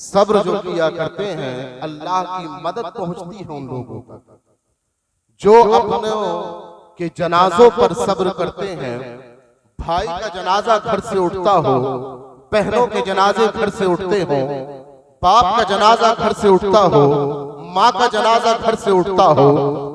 सब्र जो किया करते हैं अल्लाह की मदद पहुंचती है उन लोगों तक जो अपनों के जनाजों पर सब्र करते हैं। भाई का जनाजा घर से उठता हो, बहनों के जनाजे घर से उठते हो, बाप का जनाजा घर से उठता हो, माँ का जनाजा घर से उठता हो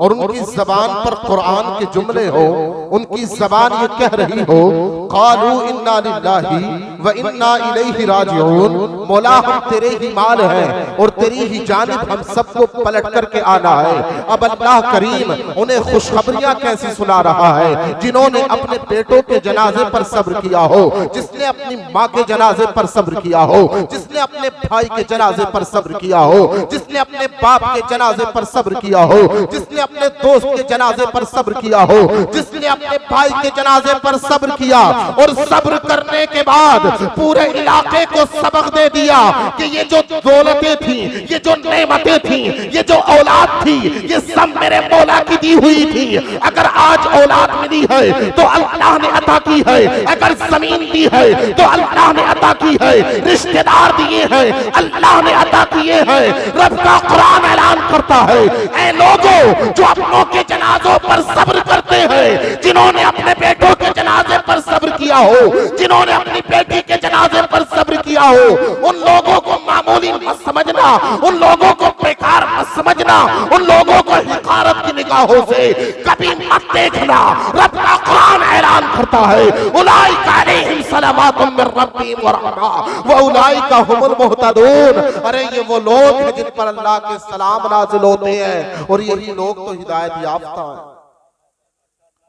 और उनकी जबान पर कुरान के जुमले हो, उनकी जबान ये कह रही हो क़ालू इन्ना लिल्लाहि व इन्ना इलैहि राजिऊन, मौला हम तेरे ही माल हैं और तेरी ही जानिब हम सबको पलट करके आना है। अब अल्लाह करीम उन्हें खुशखबरियां कैसी सुना रहा है जिन्होंने अपने बेटों के जनाजे पर सब्र किया हो, जिसने अपनी माँ के जनाजे पर सब्र किया हो, जिसने अपने भाई के जनाजे पर सब्र किया हो, जिसने अपने बाप के जनाजे पर सब्र किया हो, जिसने अपने दोस्त के जनाजे पर सब्र किया हो, जिसने अपने भाई के जनाजे पर सब्र किया और सब्र करने के बाद पूरे इलाके को सबक दे दिया कि ये जो दौलतें थी, ये जो नेमतें थी, ये जो औलाद थी, ये सब मेरे मौला की दी हुई थी। अगर आज औलाद मिली है तो अल्लाह ने अता की है, अगर जमीन दी है तो अल्लाह ने अता की है, रिश्तेदार दिए हैं अल्लाह ने अता किए हैं। रब का कुरान ऐलान करता है, ऐ लोगों जो अपनों के जनाजों पर सब्र करते हैं, जिन्होंने अपने बेटों के जनाजे पर सब्र किया हो, जिन्होंने अपनी बेटी के जनाजे पर सब्र किया हो, उन लोगों को मामूली मत समझना, उन लोगों को बेकार मत समझना, उन लोगों को हिकारत की निगाहों से कभी मत देखना। रब का कुरान ऐलान करता है उलाइका अलैहिम सलावातुम मिर रब्बिहिम व रहमा व उलाइका हुमुल मुहतदून। अरे ये वो लोग हैं जिन पर अल्लाह के सलाम नाजिल होते हैं और यही लोग तो हिदायत याफ्ता हैं।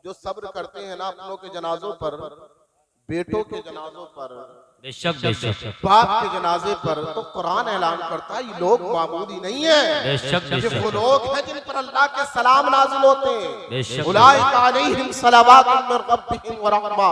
जो सब्र करते हैं ना अपनों के जनाजों पर, बेटों के जनाजों पर, बाप के जनाजे पर, तो कुरान ऐलान करता है ये लोग मामूली नहीं है, ये वो लोग हैं जिन पर अल्लाह के सलाम नाजिल होते हैं। उलाइका अलैहिम सलावातुम मिर रब्बिहिम व रहमा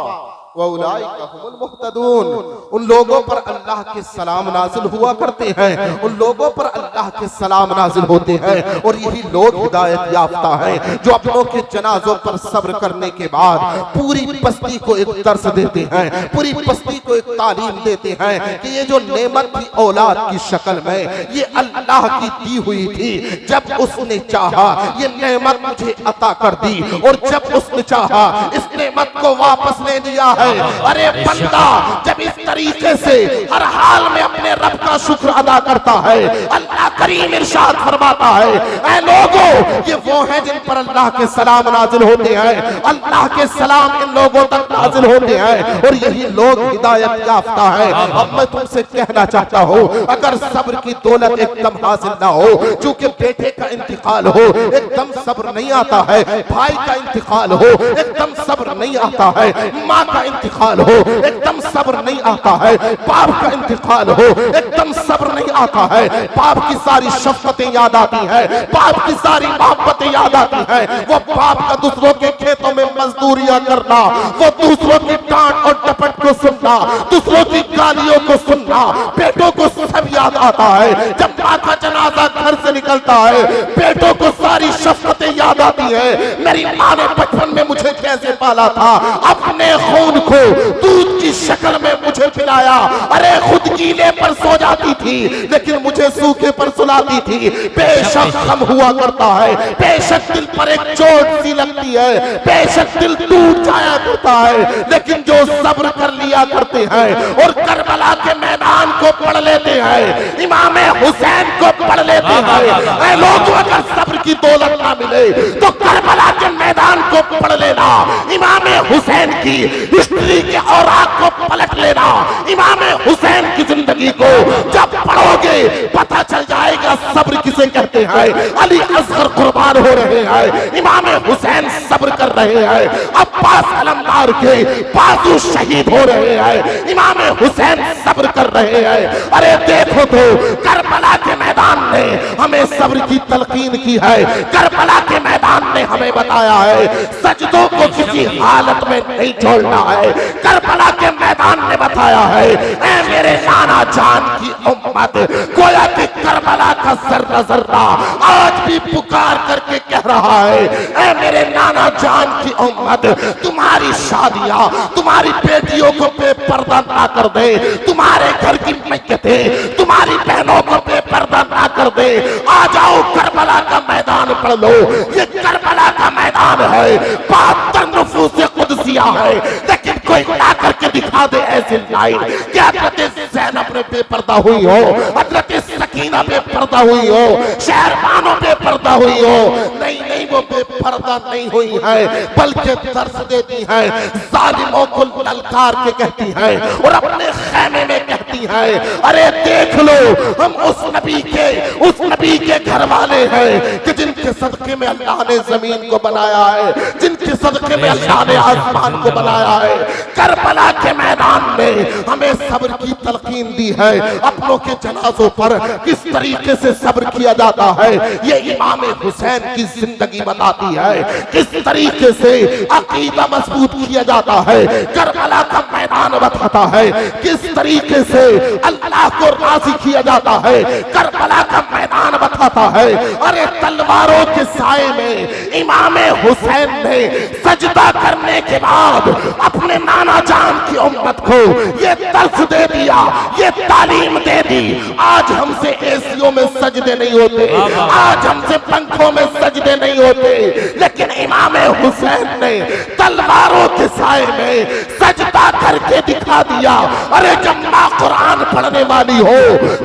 व उलाइका हुमुल मुहतदून। उन लोगों पर अल्लाह के सलाम नाजिल हुआ करते हैं, उन लोगों पर अल्लाह के सलाम नाजिल होते हैं और यही लोग हिदायत याफ्ता हैं जो अपनों के जनाजों पर सब्र करने के बाद पूरी बस्ती को एक दर्स देते हैं, पूरी बस्ती को एक तालीम देते हैं कि ये जो नेमत थी औलाद की शक्ल में, ये अल्लाह की दी हुई थी। जब उसने चाहा ये नेमत मुझे अता कर दी और जब उसने चाहा इस नेमत को वापस ले लिया है। अरे बंदा जब इस तरीके से हर हाल में अपने रब का शुक्र अदा करता है, अल्लाह करीम इरशाद फरमाता है ऐ लोगों ये वो हैं जिन पर अल्लाह के सलाम नाजिल होते हैं, अल्लाह के सलाम इन लोगों तक नाजिल होते हैं और यही लोग हिदायत याफ्ता है। अब मैं तुमसे कहना चाहता हूँ अगर सब्र की दौलत एकदम हासिल ना हो, चूंकि बेटे का इंतकाल हो एकदम सब्र नहीं आता है, भाई का इंतकाल हो एकदम सब्र नहीं आता है, माँ का इंतकाल हो एकदम सब्र नहीं आता है, बाप का इंतकाल हो एकदम सब्र नहीं आता है। बाप की सारी शफकतें याद आती है, बाप की सारी मोहब्बतें याद आती है। वो बाप का दूसरों के खेतों में मजदूरियां करना, वो दूसरों की डांट और डपट को सुनना, दूसरों की गालियों को सुनना, बेटों को सब याद आता है। जब माँ का जनाजा घर से निकलता है बेटों को सारी शफकतें याद आती है। मेरी माँ ने बचपन में मुझे कैसे पाला था, अपने खून को दूध की शक्ल में मुझे पिलाया। अरे खुद गीले पर सो जाती थी लेकिन मुझे सूखे पर सुलाती थी। बेशक गम हुआ करता है, बेशक दिल पर एक चोट सी लगती है, बेशक दिल टूट जाया करता है, लेकिन जो सब्र कर लिया करते हैं और करबला के मैदान को पढ़ लेते हैं, इमाम हुसैन को पढ़ लेते हैं। लोग अगर सब्र की दौलत ना मिले तो करबला के मैदान को पढ़ लेना, इमाम हुसैन की हिस्ट्री के औरात को पलट लेना, इमाम हुसैन की जिंदगी को जब पढ़ोगे पता चल जाएगा सब्र किसे कहते हैं। अली असगर कुर्बान हो रहे हैं, इमाम हुसैन सब्र कर रहे हैं, अब्बास अलमदार के बाजू शहीद हो रहे हैं, इमाम हुसैन सब्र कर रहे हैं। अरे देखो तो करबला के मैदान ने हमें सब्र की तलकीन की है, करबला के मैदान ने हमें बताया है सजदों को किसी हालत में नहीं छोड़ना है। करबला के मैदान ने बताया है ऐ मेरे नाना जान की उम्मत, गोया कि करबला का जर्रा जर्रा आज भी पुकार करके कह रहा है ऐ मेरे नाना जान की उम्मत, तुम्हारी शादियां तुम्हारी बेटियों को बेपर्दा ना कर दे, तुम्हारे घर की मैयतें तुम्हारी बहनों बहनों को बेपर्दा ना कर दे। आ जाओ करबला का मैदान पढ़ लो, ये करबला का मैदान है, 72 नफूस कुदसिया है, लेकिन कोई ला करके दिखा दे ऐसी लाइन कि हजरत ज़ैनब ने बेपर्दा हुई हो, हजरत सकीना बेपर्दा हुई हो, शहरबानो बेपर्दा हुई हो। नहीं नहीं, वो बेपर्दा नहीं हुई है, बल्कि दर्स देती है, जालिमों को ललकार के कहती है और अपने खैमे में कहती है, अरे देख लो हम उस नबी के घर वाले हैं कि जिनके सदके में अल्लाह ने जमीन को बनाया है, जिनके सदके में अल्लाह ने आसमान को बनाया है। करबला के मैदान में हमें सब्र की तलकीन दी है। अपनों के जनाजों पर किस तरीके से सब्र किया जाता है ये इमाम हुसैन की जिंदगी बताती है, किस तरीके से अकीदा मजबूत किया जाता है करबला का मैदान बताता है, किस तरीके से अल्लाह को राजी किया जाता है करबला का मैदान बताता है। अरे तलवारों के साए में इमाम हुसैन ने सजदा करने के बाद अपने नाना जान की उम्मत को ये दर्स दे दिया, ये तालीम दे दी। आज हमसे एसियों में सजदे नहीं होते, आज हमसे पंखों में सजदे नहीं होते, लेकिन इमाम हुसैन ने तलवारों के साए में सजदा करके दिखा दिया। अरे जब माँ कुरान पढ़ने वाली हो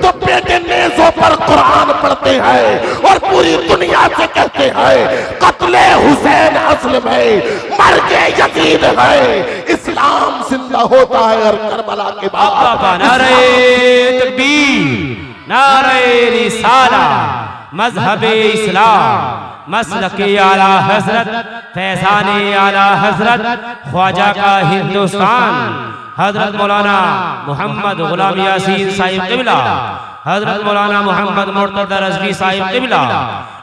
तो बेटे नेज़ों पर कुरान पढ़ते हैं और पूरी दुनिया से कहते हैं कत्ले हुसैन असल में मर के यजीद है, इस्लाम जिंदा होता है और करबला के बाद। नारे तकबीर, नारे रिसाला, मजहबे इस्लाम, मसलके आला हजरत, फैज़ाने आला हजरत, ख्वाजा का हिंदुस्तान, हजरत मौलाना मोहम्मद गुलाम यासीन साहिब क़िबला, हजरत मौलाना मोहम्मद मुर्तज़ा रज़वी साहिब क़िबला,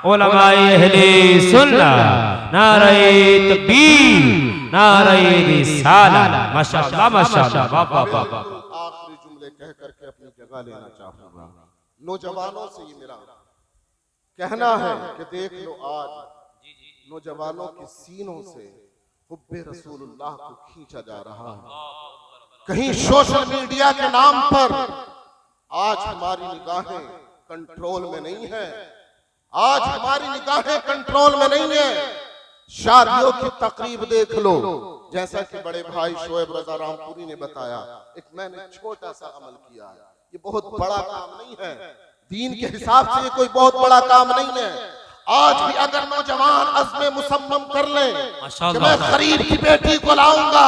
उलमाए अहले सुन्नत, नारे तकबीर, नारे रिसालत। माशाअल्लाह माशाअल्लाह, वाह वाह वाह। आखिरी जुमले कह करके अपनी जगह लेना चाहूंगा। नौजवानों से ये मेरा कहना है कि देख लो आज नौजवानों के सीनों से हुब्बे रसूलुल्लाह को खींचा जा रहा है। कहीं सोशल मीडिया के नाम पर आज हमारी निगाहें कंट्रोल में नहीं है, आज हमारी निगाहें कंट्रोल में नहीं है। शादियों की तकरीब देख लो, जैसा कि बड़े भाई शोएब रजा रामपुरी ने बताया, एक मैंने छोटा सा अमल किया है, ये बहुत बड़ा काम नहीं है, दीन के हिसाब से ये कोई बहुत बड़ा काम नहीं है। आज भी अगर नौजवान अज़्म मुसम्मम कर ले कि मैं गरीब की बेटी को लाऊंगा,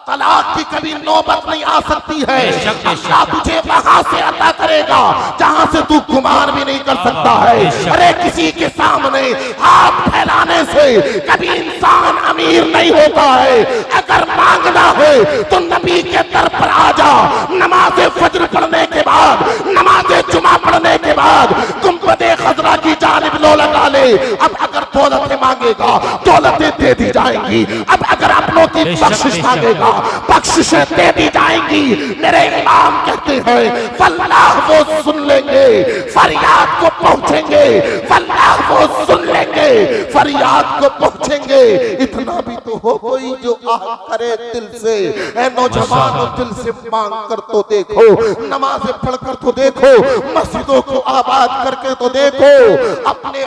तलाक की कभी नौबत नहीं आ सकती है। अल्लाह तुझे वहां से अता करेगा जहां से तू गुमान भी नहीं कर सकता है। अरे किसी के सामने हाथ फैलाने से कभी इंसान अमीर नहीं होता है। अगर मांगना है तो नबी के दर पर आ जा, नमाज फज्र पढ़ने के बाद, नमाज जुमा पढ़ने के बाद गुंबदे खजरा की जानिब लो लगा ले। अब अगर दौलतें मांगेगा दौलतें दे दी जाएंगी, अब अगर अपनों की बख्शिश मांगेगा बख्शिशें दे दी जाएंगी। मेरे इमाम कहते हैं वल्लाह वो सुन लेंगे, फरियाद को पहुंचेंगे, वल्लाह वो सुन लेंगे, फरियाद को पहुंचेंगे। इतना भी तो हो कोई जो आह करे दिल से। ऐ नौजवानों दिल से मांग कर तो देखो, नमाज़ें पढ़कर तो देखो, मस्जिदों को आबाद करके तो देखो। अपने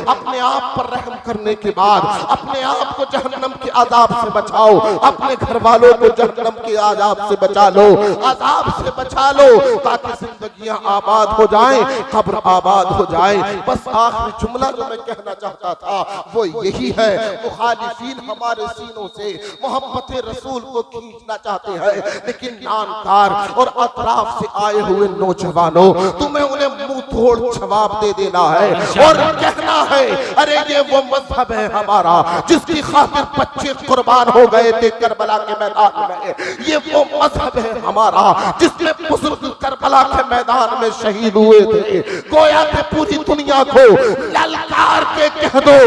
अपने आप पर रहम करने के बाद अपने आप को जहन्नम के आजाब से बचाओ, अपने घर वालों को जहन्नम के आजाब से बचा लो, आजाब से बचा लो, ताकि जिंदगियां आबाद हो जाएं, कब्र आबाद हो जाए। बस आखिरी जुमला जो मैं कहना चाहता था वो यही है, मुखालिफीन हमारे सीनों से मोहब्बत रसूल को खींचना चाहते हैं, लेकिन नानकार और अतराफ से आए हुए नौजवानों तुम्हें उन्हें मुंह तोड़ जवाब दे देना है और कहना है अरे ये वो मजहब है हमारा जिसकी खातिर बच्चे कुर्बान हो गए थे करबला के मैदान में। ये वो मजहब है हमारा जिसमें बुजुर्ग करबला के मैदान में शहीद हुए थे। गोया के पूरी दुनिया को ललकार के कह दो,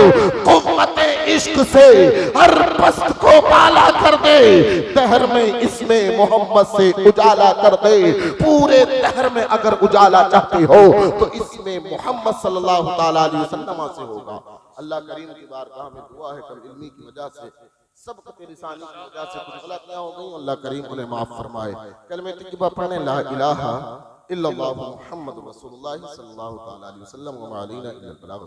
कुव्वते इश्क से हर पस्त को बाला कर दे, दहर में इसमें मोहम्मद से उजाला कर दे। पूरे दहर में अगर उजाला चाहते हो तो इसमें मोहम्मद सल्लल्लाहु ताला अलैहि वसल्लम से होगा। अल्लाह करीम की बारगाह में दुआ है कल इल्मी की वजह से सबक पे लिसानी की वजह से कुछ गलतियां हो गई, अल्लाह करीम उन्हें माफ फरमाए। कलमे तैयबा पढ़ने ला इलाहा इल्लल्लाहु मुहम्मद रसूलुल्लाह सल्लल्लाहु तआला अलैहि वसल्लम व मा अलैना इल्लल बलाग।